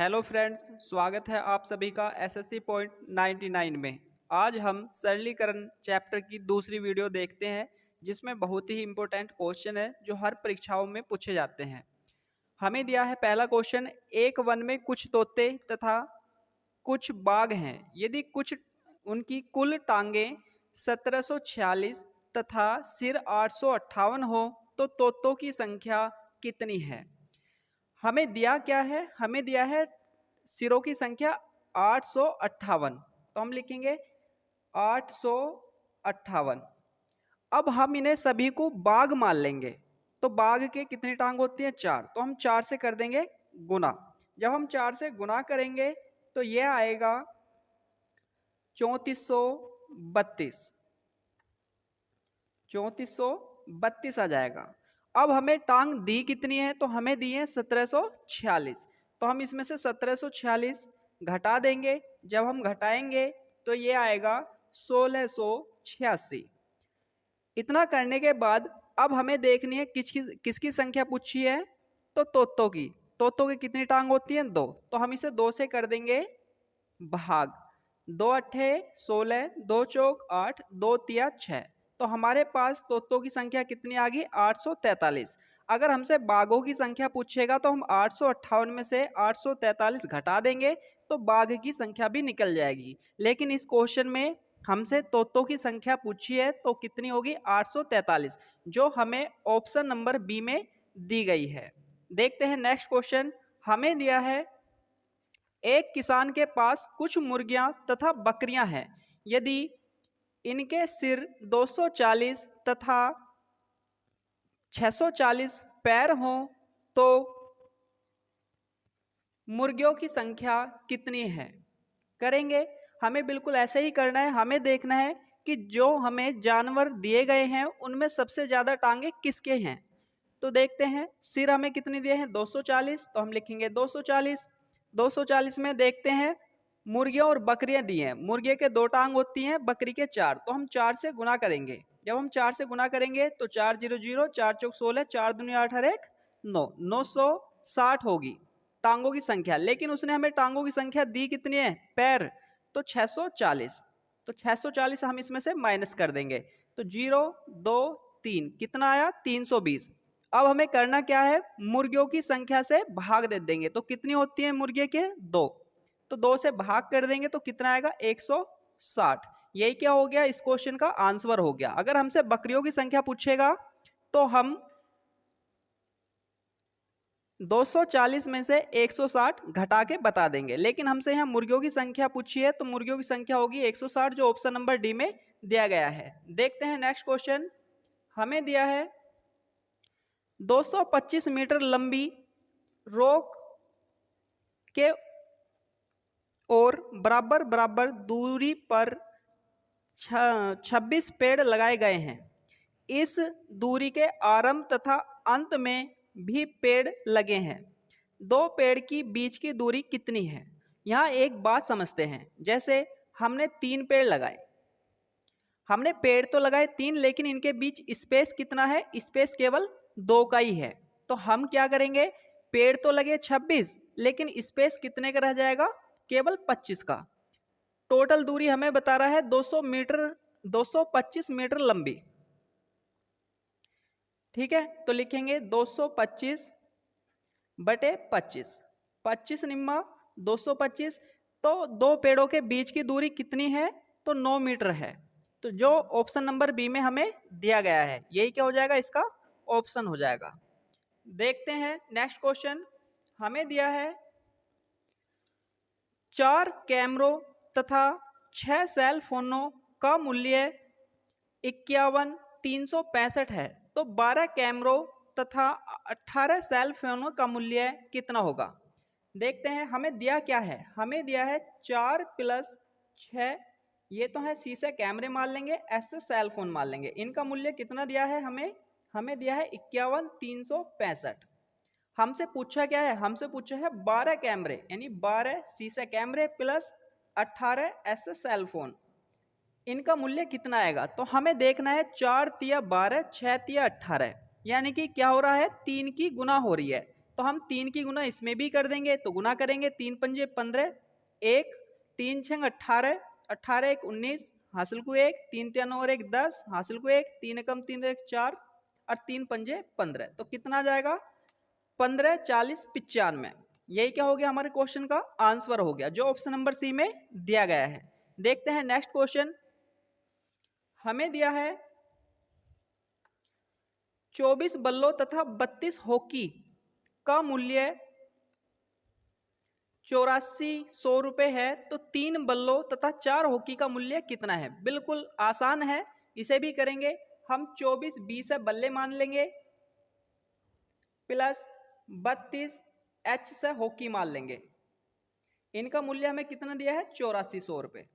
Hello friends, स्वागत है आप सभी का एसएससी पॉइंट 99 में। आज हम सरलीकरण चैप्टर की दूसरी वीडियो देखते हैं, जिसमें बहुत ही इंपॉर्टेंट क्वेश्चन है जो हर परीक्षाओं में पूछे जाते हैं। हमें दिया है पहला क्वेश्चन, एक वन में कुछ तोते तथा कुछ बाघ हैं। यदि कुछ उनकी कुल टांगें 1746 तथा सिर 858 हो तो तोतों की संख्या कितनी है। हमें दिया क्या है, हमें दिया है सिरों की संख्या 858, तो हम लिखेंगे 858। अब हम इन्हें सभी को बाघ मान लेंगे, तो बाघ के कितनी टांग होती है? 4, तो हम 4 से कर देंगे गुना। जब हम 4 से गुना करेंगे तो यह आएगा 3432, 3432 आ जाएगा। अब हमें टांग दी कितनी है? तो हमें दी है 1746, तो हम इसमें से 1746 घटा देंगे। जब हम घटाएंगे तो ये आएगा 1686। इतना करने के बाद अब हमें देखनी है किसकी संख्या पूछी है, तो तोतों की। तोतों की कितनी टांग होती है? 2, तो हम इसे 2 से कर देंगे भाग। 2 अट्ठे 16, 2 चौक 8, 2 तिया 6, तो हमारे पास तोतों की संख्या कितनी आ गई? 843। अगर हमसे बाघों की संख्या पूछेगा तो हम 858 में से 843 घटा देंगे तो बाघ की संख्या भी निकल जाएगी। लेकिन इस क्वेश्चन में हमसे तोतों की संख्या पूछी है तो कितनी होगी? 843, जो हमें ऑप्शन नंबर बी में दी गई है। देखते हैं नेक्स्ट क्वेश्चन। हमें दिया है एक किसान के पास कुछ मुर्गियां तथा बकरियां हैं। यदि इनके सिर 240 तथा 640 पैर हों तो मुर्गियों की संख्या कितनी है। करेंगे, हमें बिल्कुल ऐसे ही करना है। हमें देखना है कि जो हमें जानवर दिए गए हैं उनमें सबसे ज्यादा टांगे किसके हैं। तो देखते हैं, सिर हमें कितनी दिए हैं? 240, तो हम लिखेंगे 240। 240 में देखते हैं मुर्गियां और बकरियां दी हैं। मुर्गे के 2 टांग होती हैं, बकरी के 4, तो हम 4 से गुना करेंगे। जब हम 4 से गुना करेंगे तो 4 0 0, 4 चौक 16, 4 दूनी 8 और 1 9, 960 होगी टांगों की संख्या। लेकिन उसने हमें टांगों की संख्या दी कितनी है? पैर, तो 640। तो 640 हम इसमें से माइनस कर देंगे, तो 0 2 3 कितना आया? 320। अब हमें करना क्या है? मुर्गियों की संख्या से भाग दे देंगे। तो कितनी होती है मुर्गे के? 2, तो 2 से भाग कर देंगे तो कितना आएगा? 160। यही क्या हो गया? इस क्वेश्चन का आंसर हो गया। अगर हमसे बकरियों की संख्या पूछेगा तो हम 240 में से 160 घटा के बता देंगे। लेकिन हमसे यहाँ मुर्गियों की संख्या पूछी है तो मुर्गियों की संख्या होगी 160, जो ऑप्शन नंबर डी में दिया गया है। देखते हैं नेक्स्ट क्वेश्चन। हमें दिया है 225 मीटर लंबी रोक के और बराबर बराबर दूरी पर 26 पेड़ लगाए गए हैं। इस दूरी के आरंभ तथा अंत में भी पेड़ लगे हैं। 2 पेड़ की बीच की दूरी कितनी है? यहाँ एक बात समझते हैं, जैसे हमने 3 पेड़ लगाए, हमने पेड़ तो लगाए 3, लेकिन इनके बीच स्पेस कितना है? स्पेस केवल 2 का ही है। तो हम क्या करेंगे? पेड़ तो लगे 26, लेकिन स्पेस कितने का रह जाएगा? केवल 25 का। टोटल दूरी हमें बता रहा है 200 मीटर, 225 मीटर लंबी। ठीक है, तो लिखेंगे 225 बटे 25, 25 निम्मा 225। तो 2 पेड़ों के बीच की दूरी कितनी है? तो 9 मीटर है। तो जो ऑप्शन नंबर बी में हमें दिया गया है, यही क्या हो जाएगा? इसका ऑप्शन हो जाएगा। देखते हैं नेक्स्ट क्वेश्चन। हमें दिया है 4 कैमरों तथा 6 सेल फोनों का मूल्य 51,365 है, तो 12 कैमरों तथा 18 सेल फोनों का मूल्य कितना होगा। देखते हैं, हमें दिया क्या है? हमें दिया है 4 + 6, ये तो है सी से कैमरे मान लेंगे, एस से सेल फोन मान लेंगे। इनका मूल्य कितना दिया है? हमें दिया है 51,365। हमसे पूछा क्या है? हमसे पूछा है 12 कैमरे, यानी 12 सी से कैमरे प्लस 18 एस से सेल फोन, इनका मूल्य कितना आएगा। तो हमें देखना है 4 तिया 12, 6 तिया 18, यानी कि क्या हो रहा है? 3 की गुना हो रही है। तो हम 3 की गुना इसमें भी कर देंगे, तो गुना करेंगे 3 पंजे 15, 1 3 छंग 18, 18 1 19, हासिल को 1, 3 3 और 1 10, हासिल को 1, 3 एकम 3 1 4 और 3 पंजे 15। तो कितना आ जाएगा 15 40 95। यही क्या हो गया हमारे क्वेश्चन का आंसर हो गया, जो ऑप्शन नंबर सी में दिया गया है। देखते हैं नेक्स्ट क्वेश्चन। हमें दिया है 24 बल्लों तथा 32 हॉकी का मूल्य 8400 रुपए है, तो 3 बल्लों तथा 4 हॉकी का मूल्य कितना है। बिल्कुल आसान है, इसे भी करेंगे हम। 24 20 है बल्ले मान लेंगे, प्लस 32 एच से हॉकी मान लेंगे। इनका मूल्य हमें कितना दिया है 8400 रुपए,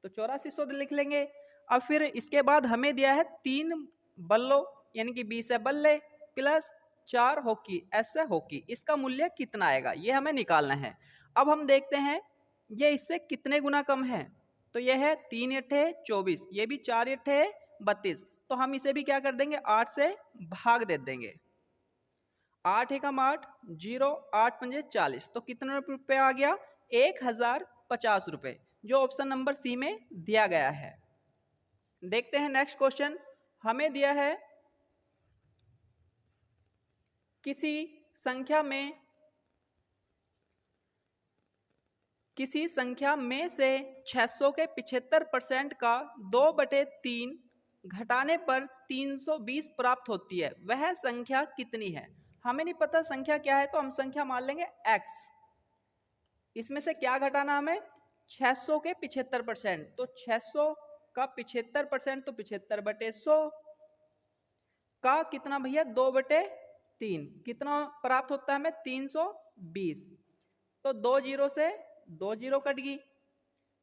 तो 8400 लिख लेंगे। अब फिर इसके बाद हमें दिया है 3 बल्लों यानी कि 20 है बल्ले प्लस 4 हॉकी एस है हॉकी, इसका मूल्य कितना आएगा ये हमें निकालना है। अब हम देखते हैं ये इससे कितने गुना कम है, तो यह है 3 8 है 24, ये भी 4 8 है 32, तो हम इसे भी क्या कर देंगे 8 से भाग दे देंगे। 8 एकम 8 0, 8 पंजे 40, तो कितने रुपए आ गया 1050 रुपए, जो ऑप्शन नंबर सी में दिया गया है। देखते हैं नेक्स्ट क्वेश्चन। हमें दिया है किसी संख्या में से 600 के 75% का 2/3 घटाने पर 320 प्राप्त होती है, वह संख्या कितनी है। हमें नहीं पता संख्या क्या है, तो हम संख्या मान लेंगे x। इसमें से क्या घटाना हमें 600 के 75%, तो 600 का 75% तो 75/100 का कितना भैया 2/3, कितना प्राप्त होता है हमें 320। तो 2 जीरो से 2 जीरो कट गई,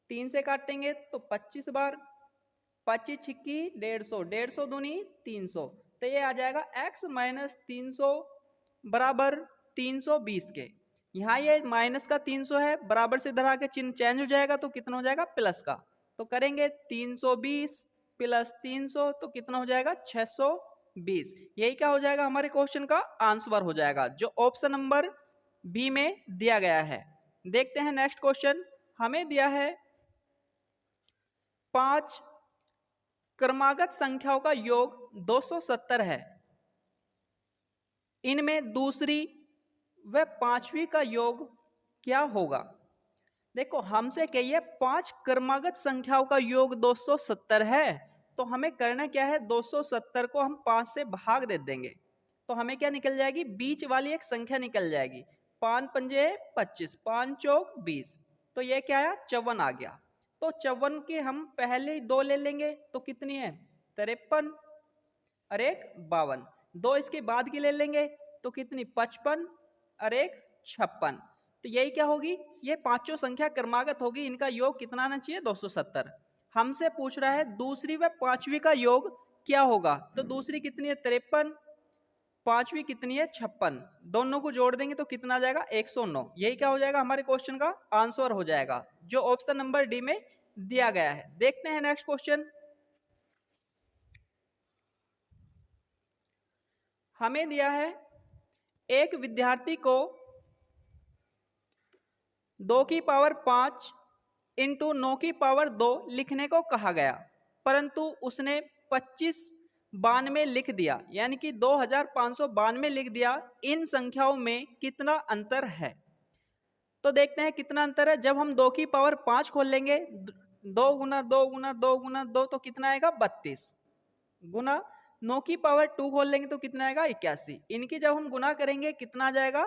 3 से काटेंगे तो 25 बार, 25 छिक्की 150, 150 दूनी 300, तो ये आ जाएगा x माइनस 300 बराबर 320 के। यहाँ ये माइनस का 300 है, बराबर से इधर आके चिन्ह चेंज हो जाएगा, तो कितना हो जाएगा प्लस का, तो करेंगे 320 प्लस 300, तो कितना हो जाएगा 620। यही क्या हो जाएगा हमारे क्वेश्चन का आंसर हो जाएगा, जो ऑप्शन नंबर बी में दिया गया है। देखते हैं नेक्स्ट क्वेश्चन। हमें दिया है 5 क्रमागत संख्याओं का योग 270 है, इनमें दूसरी व पांचवी का योग क्या होगा। देखो हमसे कहिए 5 क्रमागत संख्याओं का योग 270 है, तो हमें करना क्या है 270 को हम 5 से भाग दे देंगे, तो हमें क्या निकल जाएगी बीच वाली एक संख्या निकल जाएगी। 5 पंजे 25, 5 चौक 20, तो ये क्या आया 54 आ गया। तो 54 के हम पहले ही 2 ले लेंगे, तो कितनी है 53 और 1 52, 2 इसके बाद की ले लेंगे तो कितनी 55 और 1 56, तो यही क्या होगी ये पांचों संख्या क्रमागत होगी, इनका योग कितना आना चाहिए 270। हमसे पूछ रहा है दूसरी व पांचवी का योग क्या होगा, तो दूसरी कितनी है 53, पांचवी कितनी है 56, दोनों को जोड़ देंगे तो कितना आ जाएगा 109। यही क्या हो जाएगा हमारे क्वेश्चन का आंसर हो जाएगा, जो ऑप्शन नंबर डी में दिया गया है। देखते हैं नेक्स्ट क्वेश्चन। हमें दिया है एक विद्यार्थी को 2 की पावर 5 इंटू 9 की पावर 2 लिखने को कहा गया, परंतु उसने 2592 लिख दिया, यानी कि 2592 लिख दिया। इन संख्याओं में कितना अंतर है। तो देखते हैं कितना अंतर है। जब हम 2 की पावर 5 खोल लेंगे, 2 गुना 2 गुना 2 गुना 2, तो कितना आएगा 32, गुना 9 की पावर 2 खोल लेंगे तो कितना आएगा 81। इनकी जब हम गुना करेंगे कितना आ जाएगा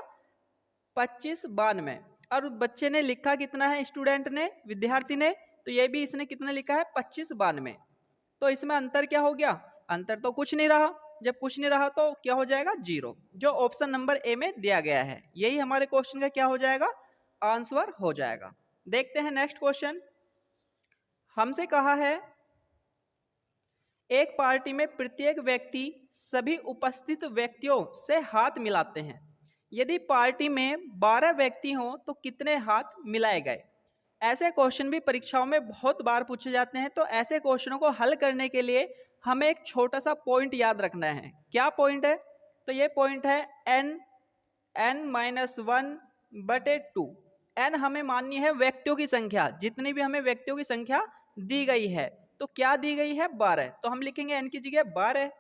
2592, और बच्चे ने लिखा कितना है स्टूडेंट ने विद्यार्थी ने, तो ये भी इसने कितना लिखा है 2592। तो इसमें अंतर क्या हो गया, अंतर तो कुछ नहीं रहा। जब कुछ नहीं रहा तो क्या हो जाएगा 0, जो ऑप्शन नंबर ए में दिया गया है। यही हमारे क्वेश्चन का क्या हो जाएगा आंसर हो जाएगा। देखते हैं नेक्स्ट क्वेश्चन। हमसे कहा है एक पार्टी में प्रत्येक व्यक्ति सभी उपस्थित व्यक्तियों से हाथ मिलाते हैं, यदि पार्टी में 12 व्यक्ति हों तो कितने हाथ मिलाए गए। ऐसे क्वेश्चन भी परीक्षाओं में बहुत बार पूछे जाते हैं, तो ऐसे क्वेश्चनों को हल करने के लिए हमें एक छोटा सा पॉइंट याद रखना है। क्या पॉइंट है, तो ये पॉइंट है n n-1/2। n हमें माननी है व्यक्तियों की संख्या, जितनी भी हमें व्यक्तियों की संख्या दी गई है। तो क्या दी गई है? 12। तो हम लिखेंगे n की जगह 12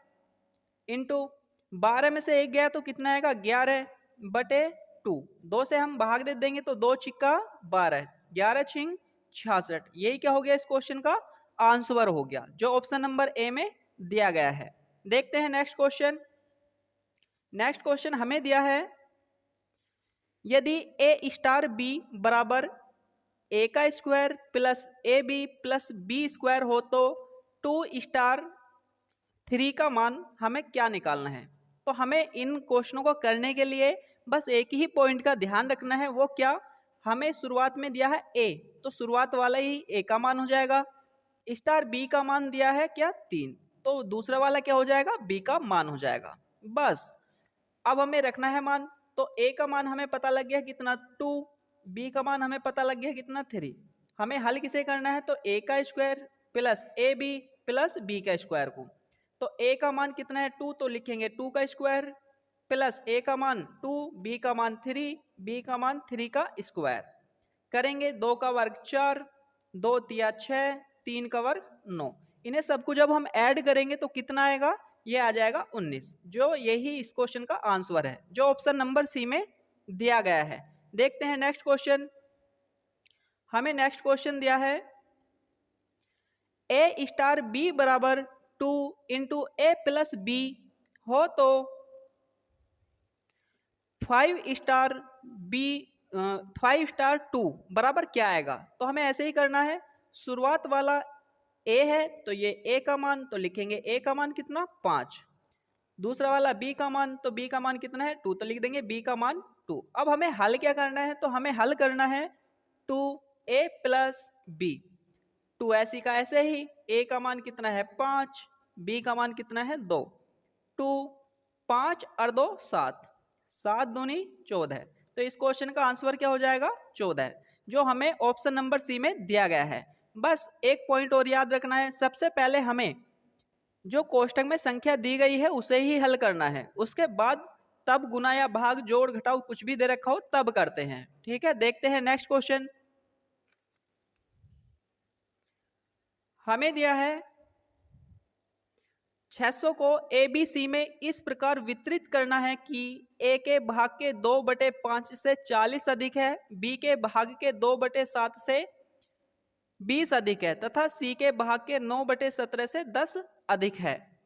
इंटू 12 में से 1 गया तो कितना आएगा? 11/2। 2 से हम भाग दे देंगे तो 2 छिक्का 12, 11 छिंग 66। यही क्या हो गया? इस क्वेश्चन का आंसर हो गया, जो ऑप्शन नंबर ए में दिया गया है। देखते हैं नेक्स्ट क्वेश्चन। नेक्स्ट क्वेश्चन हमें दिया है, यदि a स्टार b बराबर a का square plus A B plus B square हो तो 2 स्टार 3 का मान हमें क्या निकालना है? तो हमें इन क्वेश्चनों को करने के लिए बस एक ही पॉइंट का ध्यान रखना है। वो क्या? हमें शुरुआत में दिया है a, तो शुरुआत वाला ही a का मान हो जाएगा। स्टार b का मान दिया है क्या? 3, तो दूसरा वाला क्या हो जाएगा? b का मान हो जाएगा। बस अब हमें रखना है मान। तो a का मान हमें पता लग गया कितना? 2। b का मान हमें पता लग गया कितना? 3। हमें हल किसे करना है? तो a का square plus A B plus B का स्क्वायर को। तो a का मान कितना है? 2, तो लिखेंगे 2 का स्क्वायर प्लस a का मान 2, b का मान 3, b का मान 3 का स्क्वायर। करेंगे 2 का वर्ग 4, 2 तिया 6, 3 का वर्ग 9। इन्हें सबको जब हम ऐड करेंगे तो कितना आएगा? ये आ जाएगा 19, जो यही इस क्वेश्चन का आंसर है, जो ऑप्शन नंबर सी में दिया गया है। देखते हैं नेक्स्ट क्वेश्चन। हमें नेक्स्ट क्वेश्चन दिया है, a स्टार b बराबर 2 इंटू ए प्लस बी हो तो 5 स्टार 2 बराबर क्या आएगा? तो हमें ऐसे ही करना है। शुरुआत वाला a है तो ये a का मान, तो लिखेंगे a का मान कितना? 5। दूसरा वाला b का मान, तो b का मान कितना है? 2, तो लिख देंगे b का मान 2। अब हमें हल क्या करना है? तो हमें हल करना है 2a प्लस b। 2 ऐसी का ऐसे ही, a का मान कितना है? 5, b का मान कितना है? 2। 2 5 और 2 7, 7 दूनी 14। तो इस क्वेश्चन का आंसर क्या हो जाएगा? 14, जो हमें ऑप्शन नंबर सी में दिया गया है। बस एक पॉइंट और याद रखना है, सबसे पहले हमें जो कोष्टक में संख्या दी गई है उसे ही हल करना है। उसके बाद तब गुना या भाग जोड़ घटाव कुछ भी दे रखा हो तब करते हैं। ठीक है, देखते हैं नेक्स्ट क्वेश्चन। हमें दिया है 600 को ए बी सी में इस प्रकार वितरित करना है कि ए के भाग के 2/5 से 40 अधिक है, बी के भाग के 2/7 से 20 अधिक है तथा सी के भाग के 9/17 से 10 अधिक है।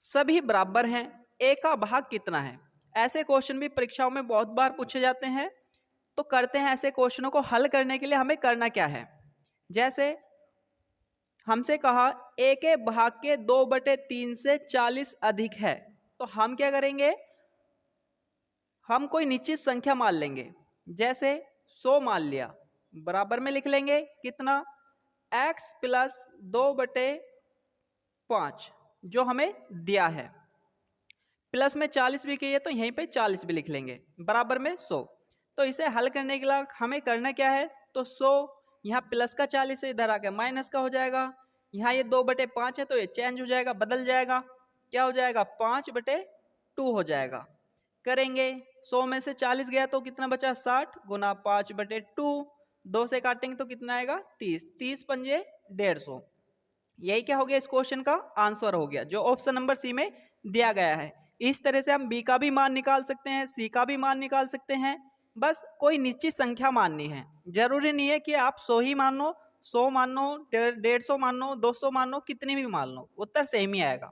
सभी बराबर हैं, ए का भाग कितना है? ऐसे क्वेश्चन भी परीक्षाओं में बहुत बार पूछे जाते हैं। तो करते हैं, ऐसे क्वेश्चनों को हल करने के लिए हमें करना क्या है? जैसे हमसे कहा ए के भाग के 2/3 से 40 अधिक है, तो हम क्या करेंगे? हम कोई निश्चित संख्या मान लेंगे, जैसे 100 मान लिया, बराबर में लिख लेंगे कितना? x प्लस 2/5 जो हमें दिया है, प्लस में 40 भी कहिए तो यहीं पे 40 भी लिख लेंगे, बराबर में 100। तो इसे हल करने के लिए हमें करना क्या है? तो 100 यहाँ प्लस का 40 है, इधर आके माइनस का हो जाएगा। यहाँ ये 2/5 है तो ये चेंज हो जाएगा, बदल जाएगा, क्या हो जाएगा? 5/2 हो जाएगा। करेंगे 100 में से 40 गया तो कितना बचा? 60 गुना 5/2, 2 से काटेंगे तो कितना आएगा? 30, 30 पंजे 150। यही क्या हो गया? इस क्वेश्चन का आंसर हो गया, जो ऑप्शन नंबर सी में दिया गया है। इस तरह से हम बी का भी मान निकाल सकते हैं, सी का भी मान निकाल सकते हैं। बस कोई निश्चित संख्या माननी है, जरूरी नहीं है कि आप 100 ही मान लो, 100 मान लो, 150 मान लो, 200 मान लो, कितनी भी मान लो, उत्तर सेम ही आएगा।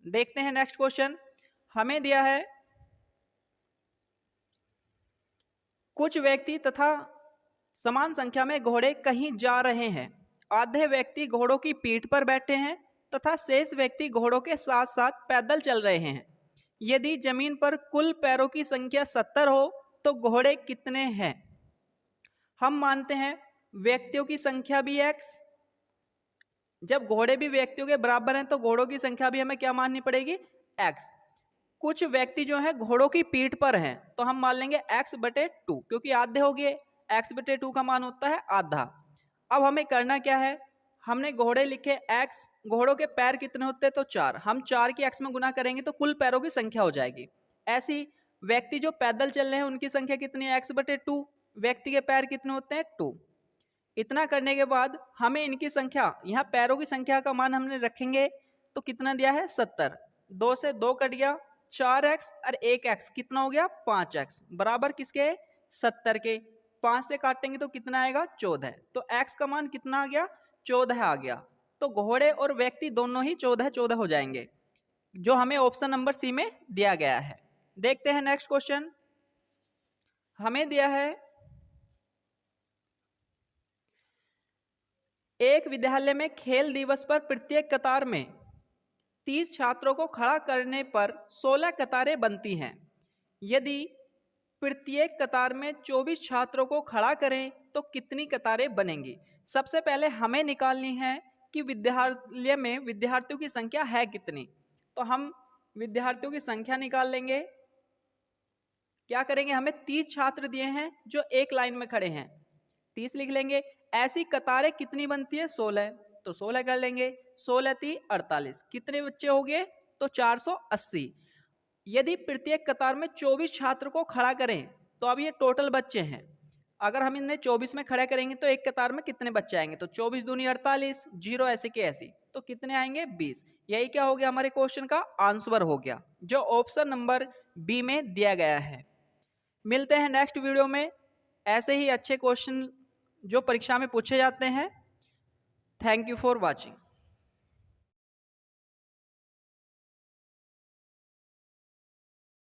देखते हैं नेक्स्ट क्वेश्चन। हमें दिया है कुछ व्यक्ति तथा समान संख्या में घोड़े कहीं जा रहे हैं। आधे व्यक्ति घोड़ों की पीठ पर बैठे हैं तथा शेष व्यक्ति घोड़ों के साथ साथ पैदल चल रहे हैं। यदि जमीन पर कुल पैरों की संख्या 70 हो तो घोड़े कितने हैं? हम मानते हैं व्यक्तियों की संख्या भी x, जब घोड़े भी व्यक्तियों के बराबर हैं तो घोड़ों की संख्या भी हमें क्या माननी पड़ेगी? x। कुछ व्यक्ति जो है घोड़ों की पीठ पर हैं तो हम मान लेंगे x/2, क्योंकि आधे हो गए, x/2 का मान होता है आधा। अब हमें करना क्या है? हमने घोड़े लिखे x, घोड़ों के पैर कितने होते हैं? तो 4। हम 4 की x में गुना करेंगे तो कुल पैरों की संख्या हो जाएगी। ऐसी व्यक्ति जो पैदल चल रहे हैं उनकी संख्या कितनी है, x/2। व्यक्ति के पैर कितने होते हैं, 2। इतना करने के बाद हमें इनकी संख्या, यहाँ पैरों की संख्या का मान हमने रखेंगे तो कितना दिया है, 70। 2 से 2 कट गया, 4x और 1x कितना हो गया, 5x बराबर किसके, 70 के। 5 से काटेंगे तो कितना आएगा, 14। तो x का मान कितना आ गया, 14 आ गया। तो घोड़े और व्यक्ति दोनों ही 14-14 हो जाएंगे, जो हमें ऑप्शन नंबर सी में दिया गया है। देखते हैं नेक्स्ट क्वेश्चन। हमें दिया है एक विद्यालय में खेल दिवस पर प्रत्येक कतार में 30 छात्रों को खड़ा करने पर 16 कतारें बनती हैं। यदि प्रत्येक कतार में 24 छात्रों को खड़ा करें तो कितनी कतारें बनेंगी। सबसे पहले हमें निकालनी है कि विद्यालय में विद्यार्थियों की संख्या है कितनी। तो हम विद्यार्थियों की संख्या निकाल लेंगे। क्या करेंगे, हमें 30 छात्र दिए हैं जो एक लाइन में खड़े हैं, 30 लिख लेंगे। ऐसी कतारें कितनी बनती है, 16। तो 16 कर लेंगे, 16 × 3 = 48। कितने बच्चे हो गए, तो 480। यदि प्रत्येक कतार में 24 छात्र को खड़ा करें तो अब ये टोटल बच्चे हैं। अगर हम इन्हें 24 में खड़ा करेंगे तो एक कतार में कितने बच्चे आएंगे, तो 24 दूनी 48, 0 ऐसे के ऐसी, तो कितने आएंगे, 20। यही क्या हो गया, हमारे क्वेश्चन का आंसर हो गया, जो ऑप्शन नंबर बी में दिया गया है। मिलते हैं नेक्स्ट वीडियो में ऐसे ही अच्छे क्वेश्चन जो परीक्षा में पूछे जाते हैं। Thank you for watching.